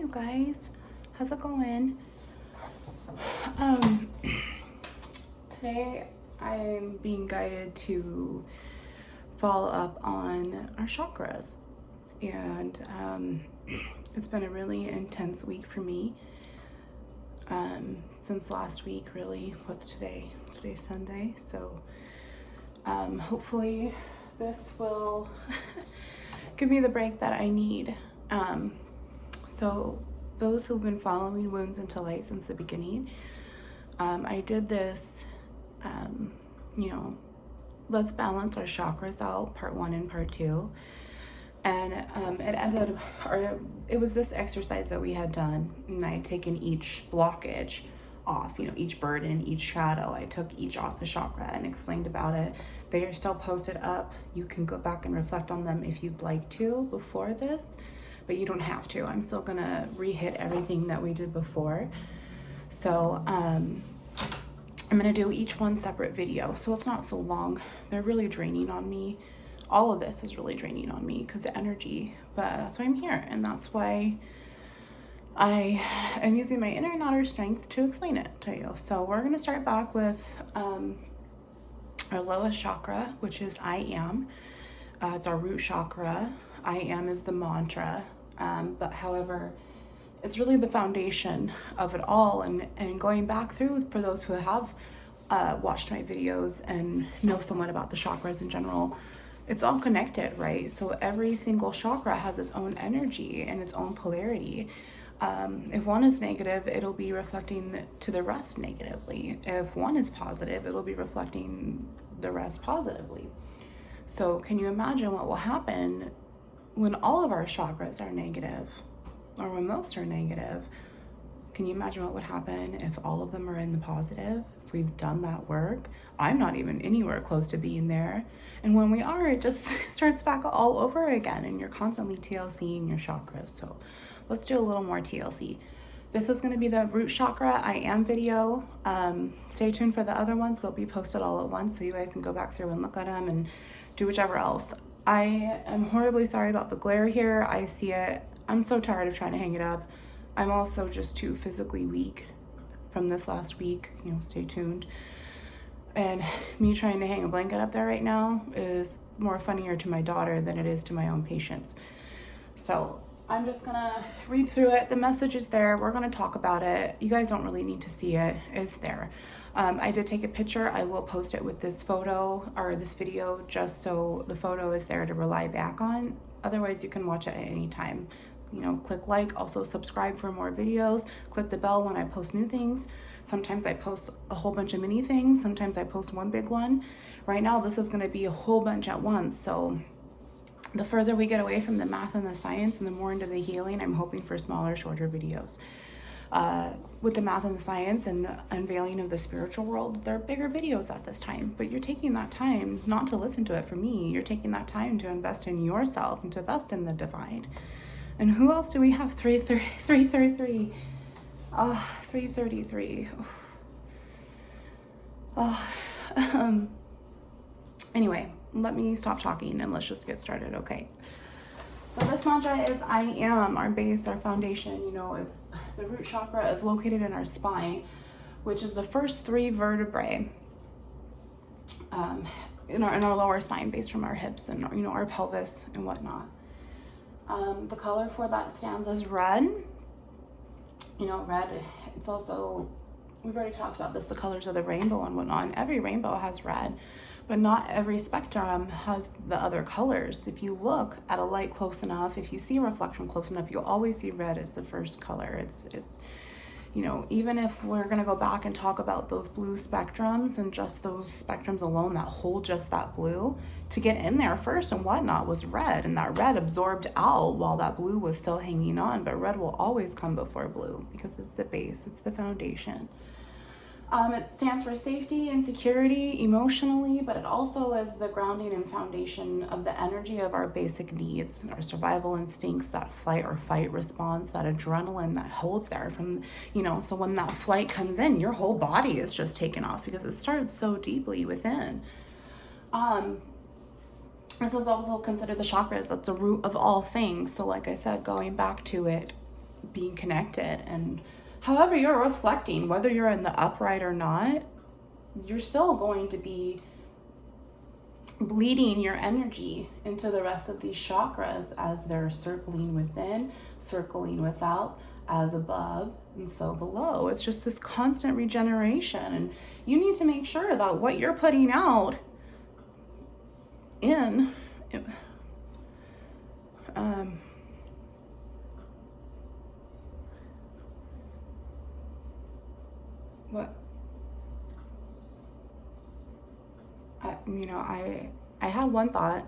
you guys. How's it going? Today I'm being guided to follow up on our chakras, and it's been a really intense week for me. Since last week, really. What's today? Today's Sunday, so hopefully this will give me the break that I need. So those who've been following Wounds into Light since the beginning, I did this, let's balance our chakras out, part 1 and part 2. And it was this exercise that we had done, and I had taken each blockage off, each burden, each shadow. I took each off the chakra and explained about it. They are still posted up. You can go back and reflect on them if you'd like to before this, but you don't have to. I'm still gonna re-hit everything that we did before. So I'm gonna do each one separate video, so it's not so long. They're really draining on me. All of this is really draining on me because of energy, but that's why I'm here, and that's why I am using my inner and outer strength to explain it to you. So we're gonna start back with our lowest chakra, which is I am. It's our root chakra. I am is the mantra, but however, it's really the foundation of it all. And going back through, for those who have watched my videos and know somewhat about the chakras in general, it's all connected, right? So every single chakra has its own energy and its own polarity. If one is negative, it'll be reflecting to the rest negatively. If one is positive, it'll be reflecting the rest positively. So can you imagine what will happen when all of our chakras are negative, or when most are negative? Can you imagine what would happen if all of them are in the positive? If we've done that work, I'm not even anywhere close to being there. And when we are, it just starts back all over again, and you're constantly TLCing your chakras. So let's do a little more TLC. This is going to be the root chakra I am video. Stay tuned for the other ones. They'll be posted all at once, so you guys can go back through and look at them and do whichever else. I am horribly sorry about the glare here. I see it. I'm so tired of trying to hang it up. I'm also just too physically weak from this last week. Stay tuned. And me trying to hang a blanket up there right now is more funnier to my daughter than it is to my own patients. So I'm just gonna read through it. The message is there. We're gonna talk about it. You guys don't really need to see it. It's there. I did take a picture. I will post it with this photo or this video, just so the photo is there to rely back on. Otherwise, you can watch it at any time. Click like, also subscribe for more videos. Click the bell when I post new things. Sometimes I post a whole bunch of mini things. Sometimes I post one big one. Right now, this is gonna be a whole bunch at once. So the further we get away from the math and the science and the more into the healing, I'm hoping for smaller, shorter videos. With the math and the science and unveiling of the spiritual world, there are bigger videos at this time, but you're taking that time not to listen to it from me. You're taking that time to invest in yourself and to invest in the divine. And who else do we have? 333. 333. Anyway, let me stop talking and let's just get started, okay? So this mantra is I am, our base, our foundation. It's the root chakra is located in our spine, which is the first 3 vertebrae in our lower spine, based from our hips and our pelvis and whatnot. The color for that stands as red. Red, it's also, we've already talked about this, the colors of the rainbow and whatnot. And every rainbow has red, but not every spectrum has the other colors. If you look at a light close enough, if you see a reflection close enough, you'll always see red as the first color. It's even if we're gonna go back and talk about those blue spectrums and just those spectrums alone that hold just that blue, to get in there first and whatnot was red, and that red absorbed out while that blue was still hanging on. But red will always come before blue because it's the base, it's the foundation. It stands for safety and security emotionally, but it also is the grounding and foundation of the energy of our basic needs, our survival instincts, that flight or fight response, that adrenaline that holds there from, so when that flight comes in, your whole body is just taken off because it starts so deeply within. This is also considered the chakras. That's the root of all things. So like I said, going back to it, being connected. And however you're reflecting, whether you're in the upright or not, you're still going to be bleeding your energy into the rest of these chakras as they're circling within, circling without, as above and so below. It's just this constant regeneration, and you need to make sure that what you're putting out in I had one thought,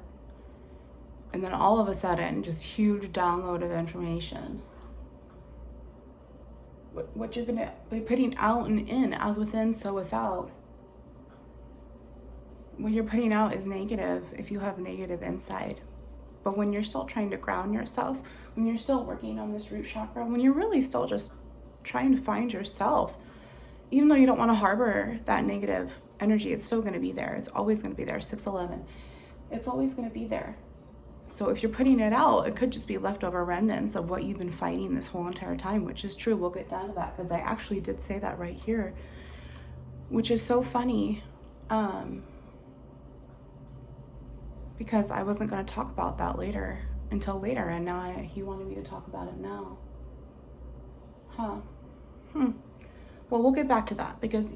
and then all of a sudden, just huge download of information. What you're gonna be putting out and in, as within, so without. What you're putting out is negative if you have negative inside. But when you're still trying to ground yourself, when you're still working on this root chakra, when you're really still just trying to find yourself, even though you don't want to harbor that negative energy, it's still going to be there. It's always going to be there. 611. It's always going to be there. So if you're putting it out, it could just be leftover remnants of what you've been fighting this whole entire time, which is true. We'll get down to that because I actually did say that right here, which is so funny. Because I wasn't going to talk about that until later, and now he wanted me to talk about it now. Well, we'll get back to that, because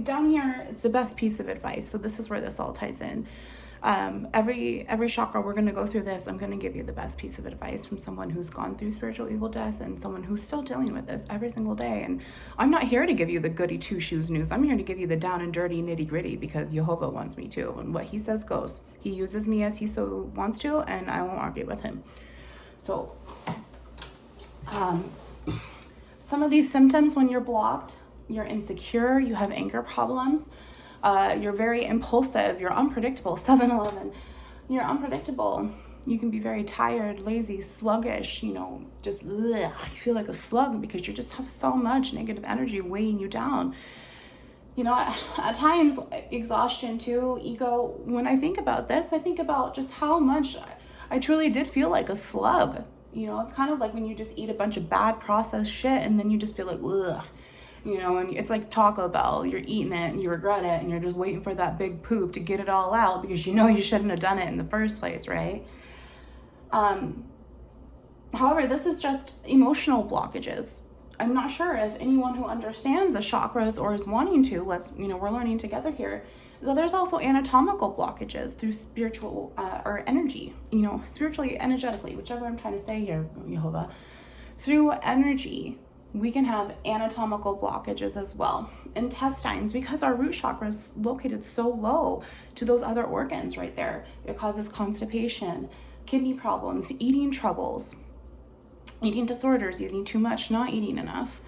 down here, it's the best piece of advice. So this is where this all ties in. Every chakra, we're going to go through this. I'm going to give you the best piece of advice from someone who's gone through spiritual ego death and someone who's still dealing with this every single day. And I'm not here to give you the goody two shoes news. I'm here to give you the down and dirty nitty gritty, because Jehovah wants me to. And what he says goes. He uses me as he so wants to, and I won't argue with him. So, some of these symptoms when you're blocked, you're insecure, you have anger problems, you're very impulsive, you're unpredictable, 7-Eleven, you're unpredictable, you can be very tired, lazy, sluggish, just you feel like a slug because you just have so much negative energy weighing you down. At times, exhaustion too, ego. When I think about this, I think about just how much I truly did feel like a slug. It's kind of like when you just eat a bunch of bad processed shit and then you just feel like, ugh. And it's like Taco Bell. You're eating it and you regret it and you're just waiting for that big poop to get it all out because you shouldn't have done it in the first place, right? However, this is just emotional blockages. I'm not sure if anyone who understands the chakras or is wanting to, we're learning together here. So there's also anatomical blockages through spiritual or energy, spiritually, energetically, whichever I'm trying to say here, Jehovah. Through energy, we can have anatomical blockages as well. Intestines, because our root chakra is located so low to those other organs right there, it causes constipation, kidney problems, eating troubles, eating disorders, eating too much, not eating enough,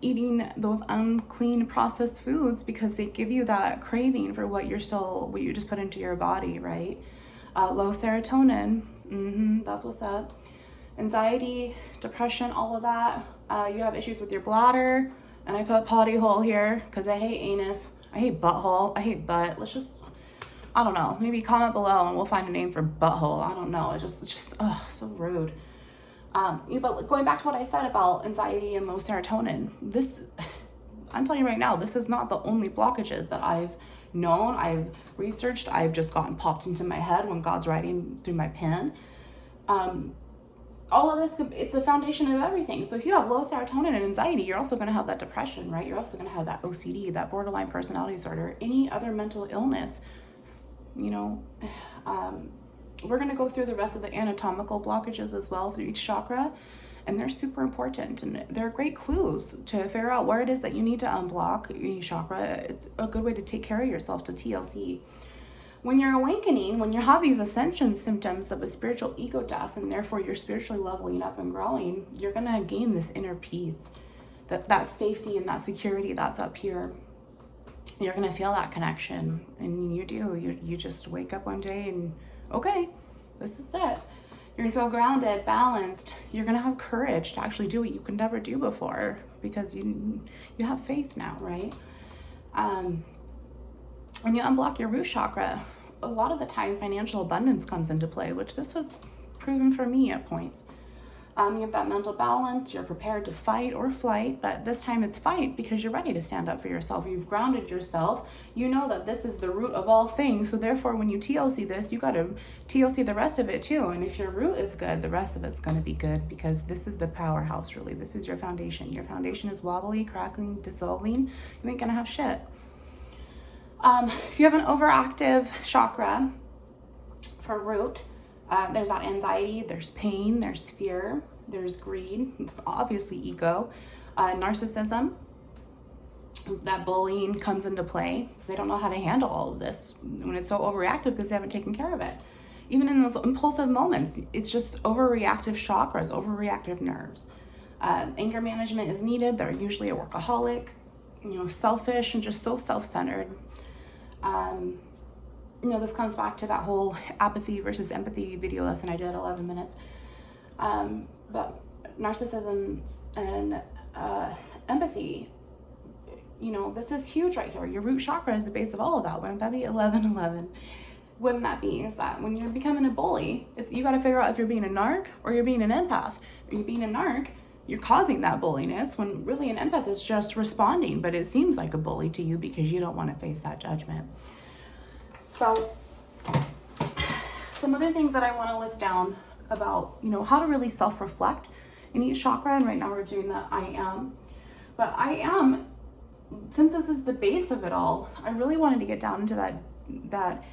eating those unclean processed foods because they give you that craving for what you just put into your body, right? Low serotonin, that's what's up. Anxiety, depression, all of that. You have issues with your bladder, and I put potty hole here because I hate anus, I hate butthole, I hate butt. I don't know, maybe comment below and we'll find a name for butthole. I don't know, it's just so rude. But going back to what I said about anxiety and low serotonin, I'm telling you right now, this is not the only blockages that I've known, I've researched, I've just gotten popped into my head when God's writing through my pen. All of this, it's the foundation of everything. So if you have low serotonin and anxiety, you're also going to have that depression, right? You're also going to have that OCD, that borderline personality disorder, any other mental illness, we're going to go through the rest of the anatomical blockages as well through each chakra, and they're super important, and they're great clues to figure out where it is that you need to unblock each chakra. It's a good way to take care of yourself, to TLC. When you're awakening, when you have these ascension symptoms of a spiritual ego death, and therefore you're spiritually leveling up and growing, you're going to gain this inner peace, that safety and that security that's up here. You're going to feel that connection, and you just wake up one day and okay, this is it. You're gonna feel grounded, balanced. You're gonna have courage to actually do what you could never do before because you have faith now, right? When you unblock your root chakra, a lot of the time financial abundance comes into play, which this has proven for me at points. You have that mental balance. You're prepared to fight or flight, but this time it's fight because you're ready to stand up for yourself. You've grounded yourself. You know that this is the root of all things. So therefore, when you TLC this, you got to TLC the rest of it too. And if your root is good, the rest of it's going to be good, because this is the powerhouse, really. This is your foundation. Your foundation is wobbly, crackling, dissolving. You ain't going to have shit. If you have an overactive chakra for root, there's that anxiety, there's pain, there's fear, there's greed, it's obviously ego, narcissism, that bullying comes into play. So they don't know how to handle all of this when it's so overreactive because they haven't taken care of it. Even in those impulsive moments, it's just overreactive chakras, overreactive nerves. Anger management is needed. They're usually a workaholic, selfish and just so self-centered. This comes back to that whole apathy versus empathy video lesson I did, 11 minutes. But narcissism and empathy, this is huge right here. Your root chakra is the base of all of that. Wouldn't that be 11-11? Wouldn't that be? Is that when you're becoming a bully, you got to figure out if you're being a narc or you're being an empath. If you're being a narc, you're causing that bulliness, when really an empath is just responding, but it seems like a bully to you because you don't want to face that judgment. So some other things that I want to list down about, how to really self-reflect in each chakra. And right now we're doing the I am. But I am, since this is the base of it all, I really wanted to get down into that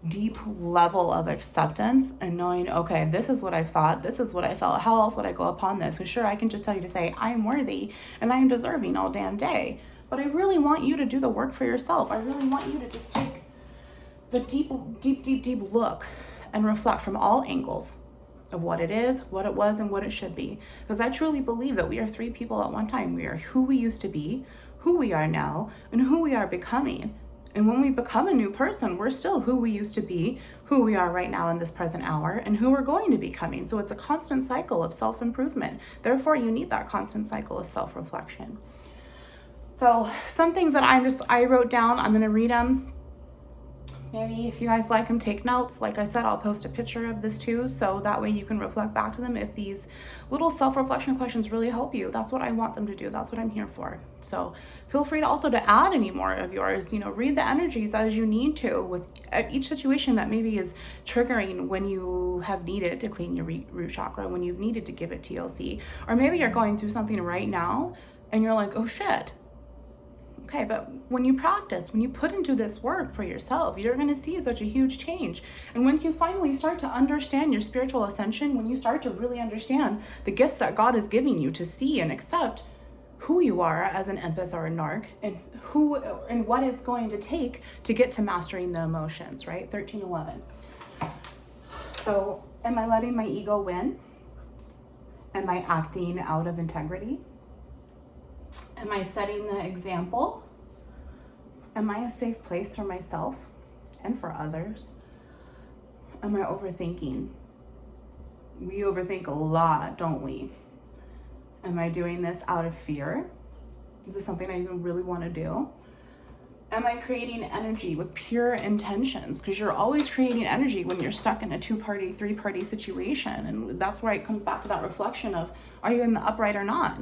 deep level of acceptance and knowing, okay, this is what I thought, this is what I felt. How else would I go upon this? Because sure, I can just tell you to say, I am worthy and I am deserving all damn day. But I really want you to do the work for yourself. I really want you to just take the deep look and reflect from all angles of what it is, what it was, and what it should be. Because I truly believe that we are three people at one time. We are who we used to be, who we are now, and who we are becoming. And when we become a new person, we're still who we used to be, who we are right now in this present hour, and who we're going to be becoming. So it's a constant cycle of self-improvement. Therefore, you need that constant cycle of self-reflection. So some things that I wrote down, I'm going to read them. Maybe if you guys like them, take notes. Like I said, I'll post a picture of this too, so that way you can reflect back to them if these little self-reflection questions really help you. That's what I want them to do. That's what I'm here for. So feel free to also to add any more of yours. Read the energies as you need to with each situation that maybe is triggering when you have needed to clean your root chakra, when you've needed to give it TLC. Or maybe you're going through something right now and you're like, oh shit. Okay, but when you practice, when you put into this work for yourself, you're going to see such a huge change. And once you finally start to understand your spiritual ascension, when you start to really understand the gifts that God is giving you to see and accept who you are as an empath or a narc, and who and what it's going to take to get to mastering the emotions, right? 13-11. So, am I letting my ego win? Am I acting out of integrity? Am I setting the example? Am I a safe place for myself and for others? Am I overthinking? We overthink a lot, don't we? Am I doing this out of fear? Is this something I even really want to do? Am I creating energy with pure intentions? Because you're always creating energy when you're stuck in a 2-party, 3-party situation. And that's where it comes back to that reflection of, are you in the upright or not?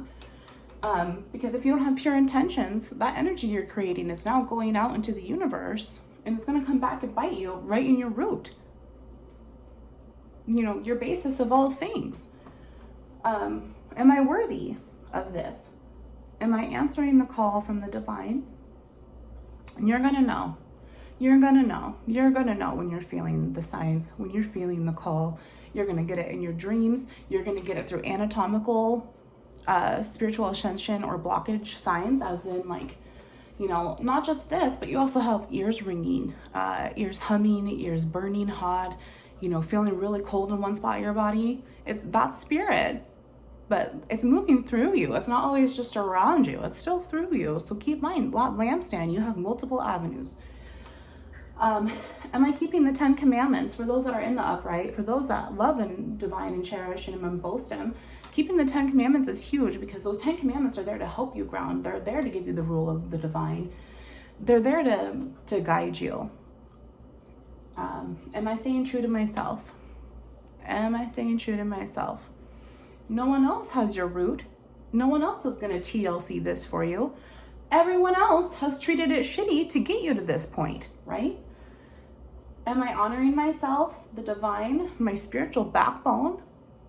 Because if you don't have pure intentions, that energy you're creating is now going out into the universe, and it's going to come back and bite you right in your root. Your basis of all things. Am I worthy of this? Am I answering the call from the divine? And you're going to know. You're going to know. You're going to know when you're feeling the signs, when you're feeling the call. You're going to get it in your dreams. You're going to get it through anatomical spiritual ascension or blockage signs, as in not just this, but you also have ears ringing, ears humming, ears burning hot, feeling really cold in one spot of your body. That's spirit, but it's moving through you. It's not always just around you. It's still through you. So keep in mind, lampstand, you have multiple avenues. Am I keeping the 10 commandments for those that are in the upright, for those that love and divine and cherish and boast him? Keeping the 10 commandments is huge, because those 10 commandments are there to help you ground. They're there to give you the rule of the divine. They're there to guide you. Am I staying true to myself? Am I staying true to myself? No one else has your root. No one else is going to TLC this for you. Everyone else has treated it shitty to get you to this point, right? Am I honoring myself, the divine, my spiritual backbone?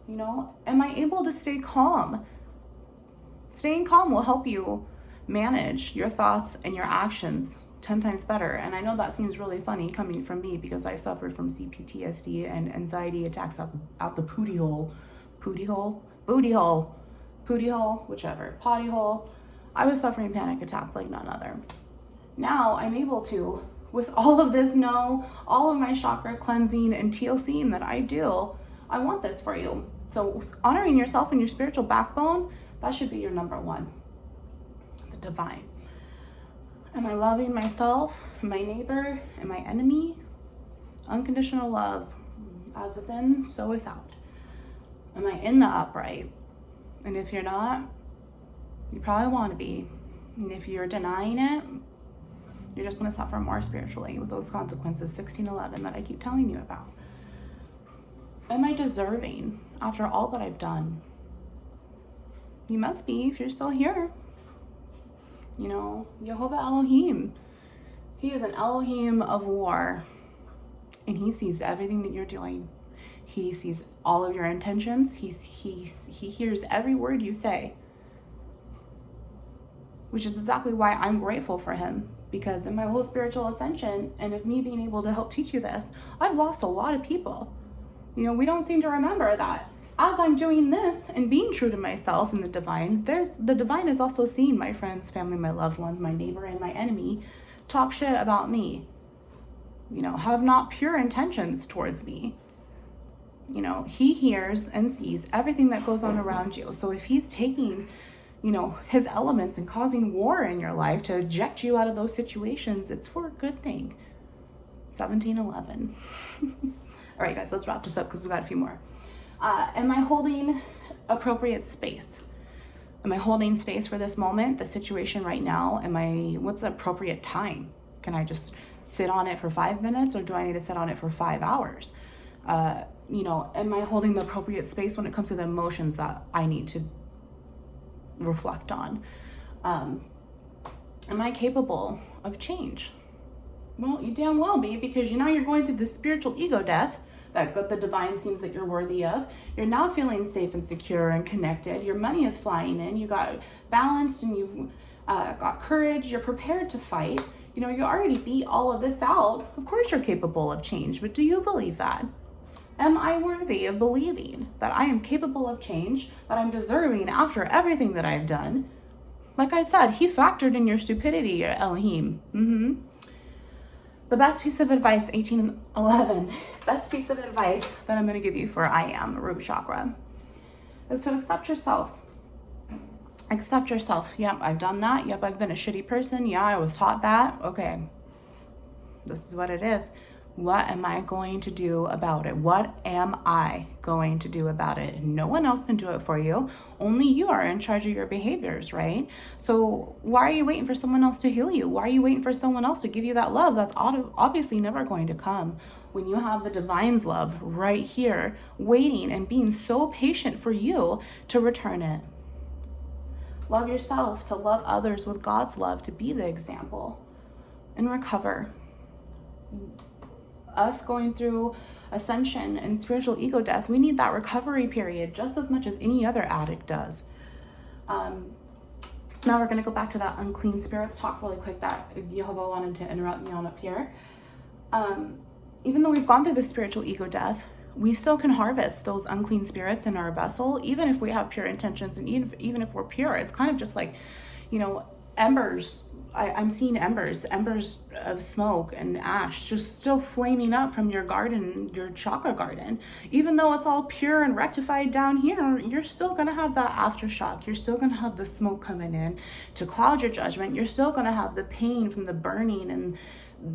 You know, am I able to stay calm? Staying calm will help you manage your thoughts and your actions 10 times better. And I know that seems really funny coming from me because I suffered from CPTSD and anxiety attacks out the booty hole, whichever, potty hole. I was suffering panic attacks like none other. Now I'm able to, with all of this all of my chakra cleansing and TLCing that I do, I want this for you. So honoring yourself and your spiritual backbone, that should be your number one. The divine. Am I loving myself, my neighbor, and my enemy? Unconditional love, as within, so without. Am I in the upright? And if you're not, you probably want to be. And if you're denying it, you're just going to suffer more spiritually with those consequences, 1611, that I keep telling you about. Am I deserving after all that I've done? You must be if you're still here. You know, Jehovah Elohim, he is an Elohim of war, and he sees everything that you're doing. He sees all of your intentions. He hears every word you say, which is exactly why I'm grateful for him, because in my whole spiritual ascension and of me being able to help teach you this, I've lost a lot of people. You know, we don't seem to remember that as I'm doing this and being true to myself and the divine, the divine is also seeing my friends, family, my loved ones, my neighbor, and my enemy talk shit about me. You know, have not pure intentions towards me. You know, he hears and sees everything that goes on around you. So if he's taking, you know, his elements and causing war in your life to eject you out of those situations, it's for a good thing. 1711. All right, guys, let's wrap this up because we got a few more. Am I holding appropriate space? Am I holding space for this moment, the situation right now? What's the appropriate time? Can I just sit on it for 5 minutes, or do I need to sit on it for 5 hours? You know, am I holding the appropriate space when it comes to the emotions that I need to reflect on? Am I capable of change? Well, you damn well be, because you know you're going through the spiritual ego death that the divine seems that you're worthy of. You're now feeling safe and secure and connected. Your money is flying in. You got balanced and you've got courage. You're prepared to fight. You know, you already beat all of this out. Of course you're capable of change, but do you believe that? Am I worthy of believing that I am capable of change, that I'm deserving after everything that I've done? Like I said, he factored in your stupidity, your Elohim. The best piece of advice, 1811, best piece of advice that I'm going to give you for I am, root chakra, is to accept yourself. Accept yourself. Yep, I've done that. Yep, I've been a shitty person. Yeah, I was taught that. Okay, this is what it is. What am I going to do about it? What am I going to do about it? No one else can do it for you. Only you are in charge of your behaviors, right? So why are you waiting for someone else to heal you? Why are you waiting for someone else to give you that love that's obviously never going to come when you have the divine's love right here waiting and being so patient for you to return it? Love yourself, to love others with God's love, to be the example, and recover. Us going through ascension and spiritual ego death, we need that recovery period just as much as any other addict does. Now we're going to go back to that unclean spirits talk really quick that Jehovah wanted to interrupt me on up here. Even though we've gone through the spiritual ego death, we still can harvest those unclean spirits in our vessel, even if we have pure intentions, and even if we're pure. It's kind of just like, you know, embers. I'm seeing embers of smoke and ash just still flaming up from your garden, your chakra garden. Even though it's all pure and rectified down here, you're still going to have that aftershock. You're still going to have the smoke coming in to cloud your judgment. You're still going to have the pain from the burning and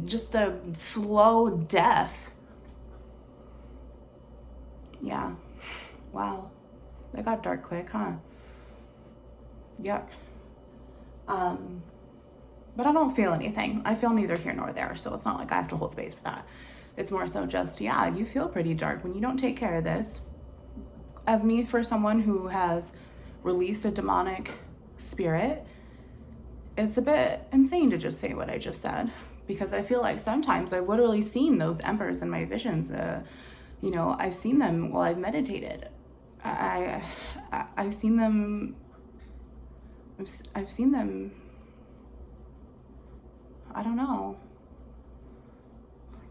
just the slow death. Yeah. Wow. That got dark quick, huh? Yuck. But I don't feel anything. I feel neither here nor there, so it's not like I have to hold space for that. It's more so just, yeah, you feel pretty dark when you don't take care of this. as me, for someone who has released a demonic spirit, it's a bit insane to just say what I just said, because I feel like sometimes I've literally seen those embers in my visions. You know, I've seen them while I've meditated. I've seen them. I've seen them. I don't know.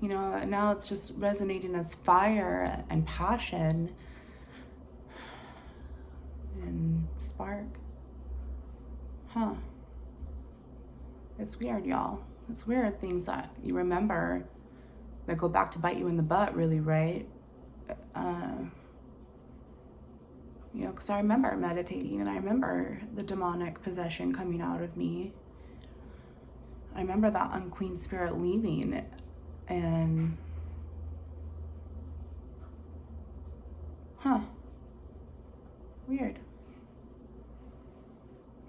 You know, now it's just resonating as fire and passion and spark. Huh. It's weird, y'all. It's weird, things that you remember that go back to bite you in the butt, really, right? You know, because I remember meditating and I remember the demonic possession coming out of me. I remember that unclean spirit leaving, and weird.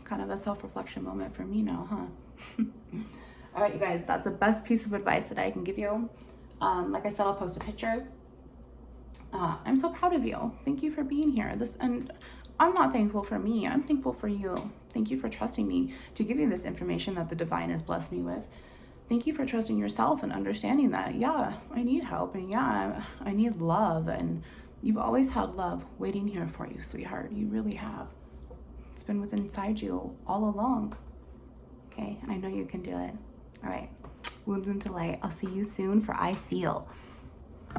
Kind of a self-reflection moment for me now, huh? All right, you guys, that's the best piece of advice that I can give you. Like I said, I'll post a picture. I'm so proud of you. Thank you for being here. And I'm not thankful for me. I'm thankful for you. Thank you for trusting me to give you this information that the divine has blessed me with. Thank you for trusting yourself and understanding that, yeah, I need help, and yeah, I need love, and you've always had love waiting here for you, sweetheart. You really have. It's been within inside you all along. Okay, I know you can do it. All right, Wounds into Light. I'll see you soon for I Feel.